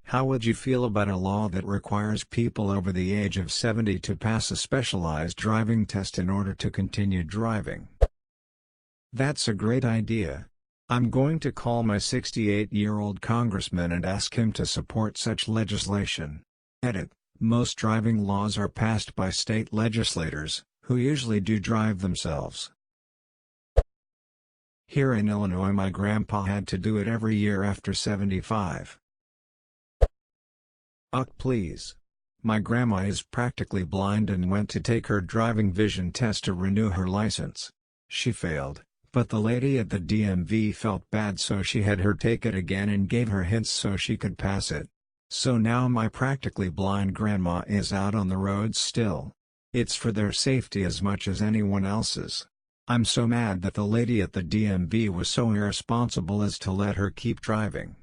How would you feel about a law that requires people over the age of 70 to pass a specialized driving test in order to continue driving? That's a great idea. I'm going to call my 68-year-old congressman and ask him to support such legislation. Edit: most driving laws are passed by state legislators, who usually do drive themselves. Here in Illinois, my grandpa had to do it every year after 75. Please. My grandma is practically blind and went to take her driving vision test to renew her license. She failed, but the lady at the DMV felt bad, so she had her take it again and gave her hints so she could pass it. So now my practically blind grandma is out on the roads still. It's for their safety as much as anyone else's. I'm so mad that the lady at the DMV was so irresponsible as to let her keep driving.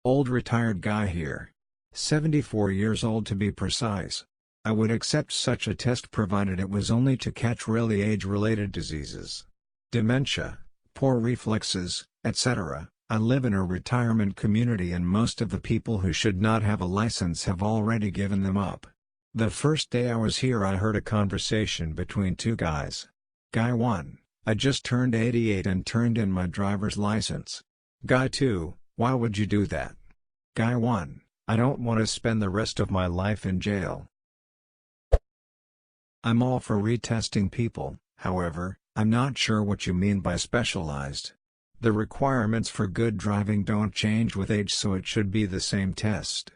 Old retired guy here. 74 years old to be precise. I would accept such a test provided it was only to catch really age-related diseases. Dementia, poor reflexes, etc. I live in a retirement community and most of the people who should not have a license have already given them up. The first day I was here I heard a conversation between two guys. Guy 1, I just turned 88 and turned in my driver's license. Guy 2, why would you do that? Guy 1, I don't want to spend the rest of my life in jail. I'm all for retesting people, however, I'm not sure what you mean by specialized. The requirements for good driving don't change with age, so it should be the same test.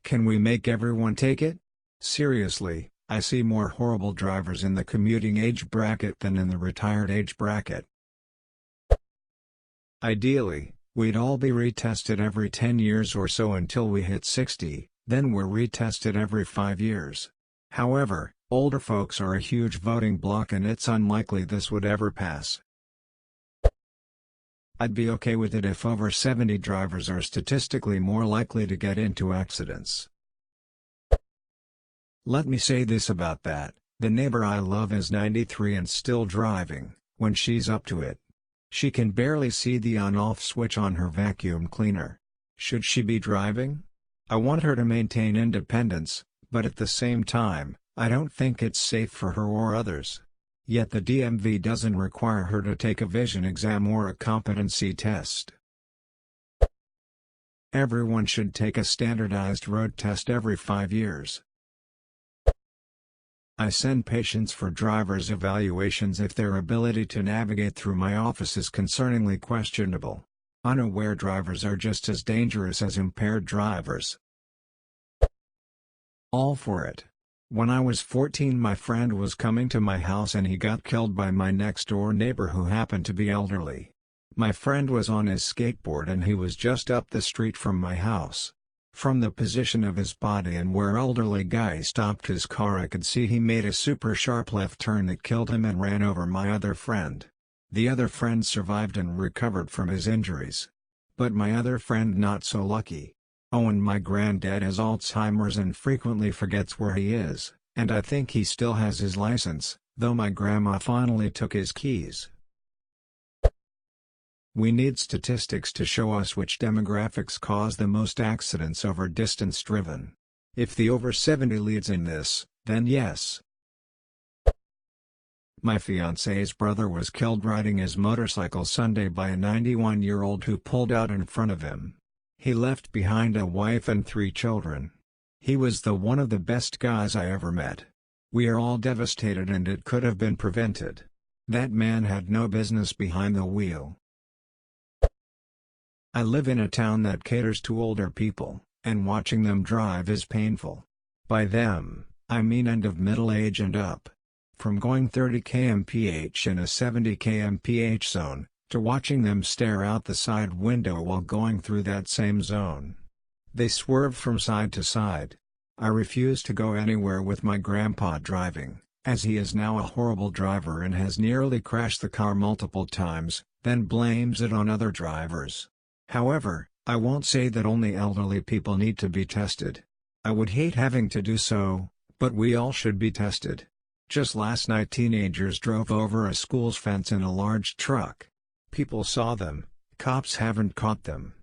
Can we make everyone take it? Seriously, I see more horrible drivers in the commuting age bracket than in the retired age bracket. Ideally, we'd all be retested every 10 years or so until we hit 60, then we're retested every 5 years. However, older folks are a huge voting bloc and it's unlikely this would ever pass. I'd be okay with it if over 70 drivers are statistically more likely to get into accidents. Let me say this about that, the neighbor I love is 93 and still driving, when she's up to it. She can barely see the on-off switch on her vacuum cleaner. Should she be driving? I want her to maintain independence, but at the same time, I don't think it's safe for her or others. Yet the DMV doesn't require her to take a vision exam or a competency test. Everyone should take a standardized road test every 5 years. I send patients for driver's evaluations if their ability to navigate through my office is concerningly questionable. Unaware drivers are just as dangerous as impaired drivers. All for it. When I was 14, my friend was coming to my house and he got killed by my next-door neighbor who happened to be elderly. My friend was on his skateboard and he was just up the street from my house. From the position of his body and where elderly guy stopped his car, I could see he made a super sharp left turn that killed him and ran over my other friend. The other friend survived and recovered from his injuries. But my other friend not so lucky. Oh, and my granddad has Alzheimer's and frequently forgets where he is, and I think he still has his license, though my grandma finally took his keys. We need statistics to show us which demographics cause the most accidents over distance driven. If the over 70 leads in this, then yes. My fiancé's brother was killed riding his motorcycle Sunday by a 91-year-old who pulled out in front of him. He left behind a wife and 3 children. He was one of the best guys I ever met. We are all devastated and it could have been prevented. That man had no business behind the wheel. I live in a town that caters to older people, and watching them drive is painful. By them, I mean end of middle age and up. From going 30 km/h in a 70 km/h zone, to watching them stare out the side window while going through that same zone. They swerve from side to side. I refuse to go anywhere with my grandpa driving, as he is now a horrible driver and has nearly crashed the car multiple times, then blames it on other drivers. However, I won't say that only elderly people need to be tested. I would hate having to do so, but we all should be tested. Just last night teenagers drove over a school's fence in a large truck. People saw them, cops haven't caught them.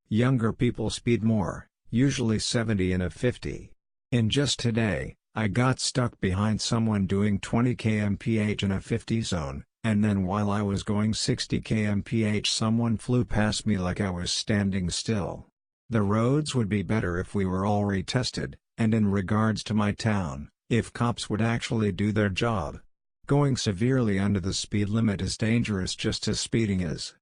Younger people speed more, usually 70 in a 50. In just today, I got stuck behind someone doing 20 km/h in a 50 zone, and then while I was going 60 km/h someone flew past me like I was standing still. The roads would be better if we were all retested, and in regards to my town, if cops would actually do their job. Going severely under the speed limit is dangerous just as speeding is.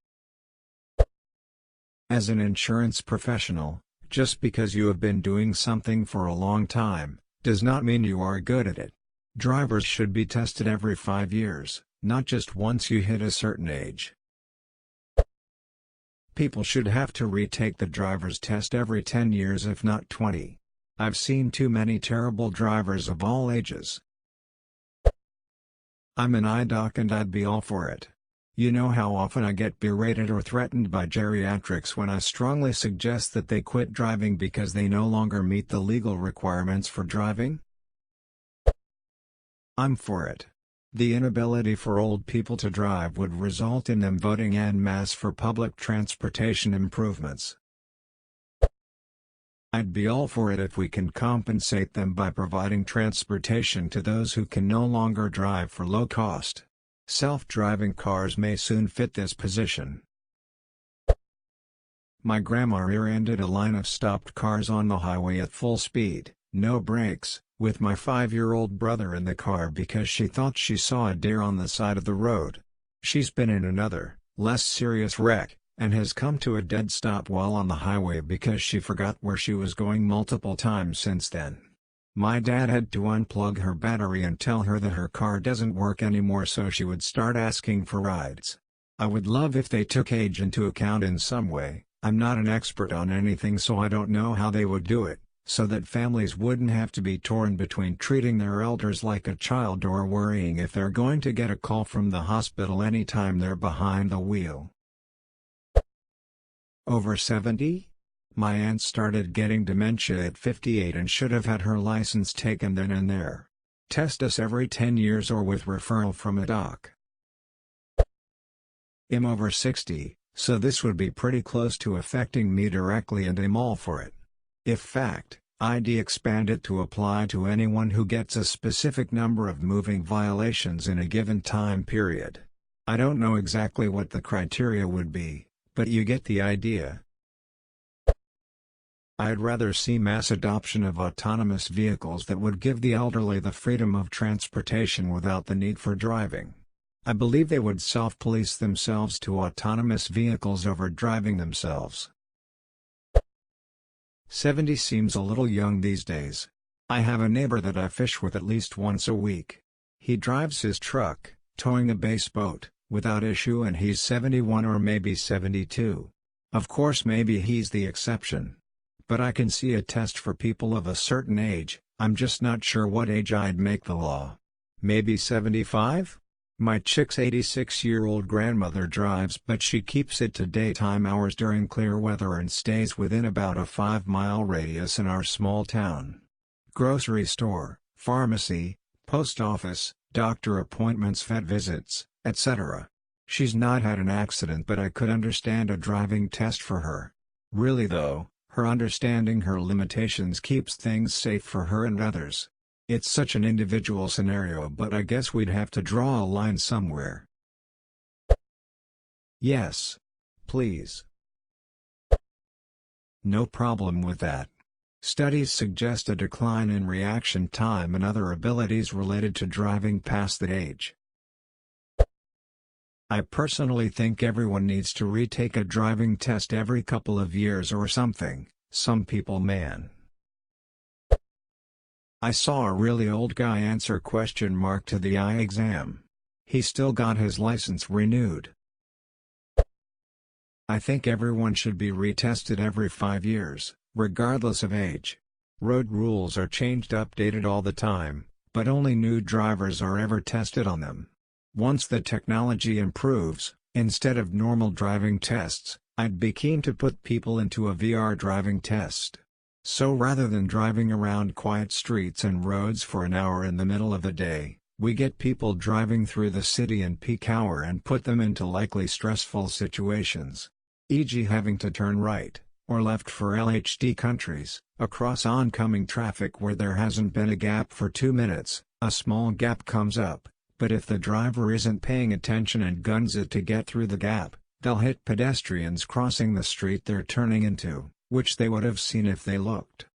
As an insurance professional, just because you have been doing something for a long time, does not mean you are good at it. Drivers should be tested every 5 years, not just once you hit a certain age. People should have to retake the driver's test every 10 years if not 20. I've seen too many terrible drivers of all ages. I'm an eye doc and I'd be all for it. You know how often I get berated or threatened by geriatrics when I strongly suggest that they quit driving because they no longer meet the legal requirements for driving? I'm for it. The inability for old people to drive would result in them voting en masse for public transportation improvements. I'd be all for it if we can compensate them by providing transportation to those who can no longer drive for low cost. Self-driving cars may soon fit this position. My grandma rear-ended a line of stopped cars on the highway at full speed, no brakes, with my 5-year-old brother in the car because she thought she saw a deer on the side of the road. She's been in another, less serious wreck, and has come to a dead stop while on the highway because she forgot where she was going multiple times since then. My dad had to unplug her battery and tell her that her car doesn't work anymore so she would start asking for rides. I would love if they took age into account in some way. I'm not an expert on anything so I don't know how they would do it, so that families wouldn't have to be torn between treating their elders like a child or worrying if they're going to get a call from the hospital anytime they're behind the wheel. Over 70? My aunt started getting dementia at 58 and should have had her license taken then and there. Test us every 10 years or with referral from a doc. I'm over 60, so this would be pretty close to affecting me directly and I'm all for it. If fact, I'd expand it to apply to anyone who gets a specific number of moving violations in a given time period. I don't know exactly what the criteria would be, but you get the idea. I'd rather see mass adoption of autonomous vehicles that would give the elderly the freedom of transportation without the need for driving. I believe they would self-police themselves to autonomous vehicles over driving themselves. 70 seems a little young these days. I have a neighbor that I fish with at least once a week. He drives his truck, towing a base boat, without issue and he's 71 or maybe 72. Of course maybe he's the exception. But I can see a test for people of a certain age. I'm just not sure what age I'd make the law. Maybe 75? My chick's 86-year-old grandmother drives but she keeps it to daytime hours during clear weather and stays within about a 5-mile radius in our small town. Grocery store, pharmacy, post office, doctor appointments, vet visits, etc. She's not had an accident but I could understand a driving test for her. Really though, her understanding her limitations keeps things safe for her and others. It's such an individual scenario but I guess we'd have to draw a line somewhere. Yes. Please. No problem with that. Studies suggest a decline in reaction time and other abilities related to driving past that age. I personally think everyone needs to retake a driving test every couple of years or something. Some people man. I saw a really old guy answer question to the eye exam. He still got his license renewed. I think everyone should be retested every 5 years, regardless of age. Road rules are changed updated all the time, but only new drivers are ever tested on them. Once the technology improves, instead of normal driving tests, I'd be keen to put people into a VR driving test. So rather than driving around quiet streets and roads for an hour in the middle of the day, we get people driving through the city in peak hour and put them into likely stressful situations. e.g. having to turn right or left for LHD countries, across oncoming traffic where there hasn't been a gap for 2 minutes, a small gap comes up, but if the driver isn't paying attention and guns it to get through the gap, they'll hit pedestrians crossing the street they're turning into, which they would have seen if they looked.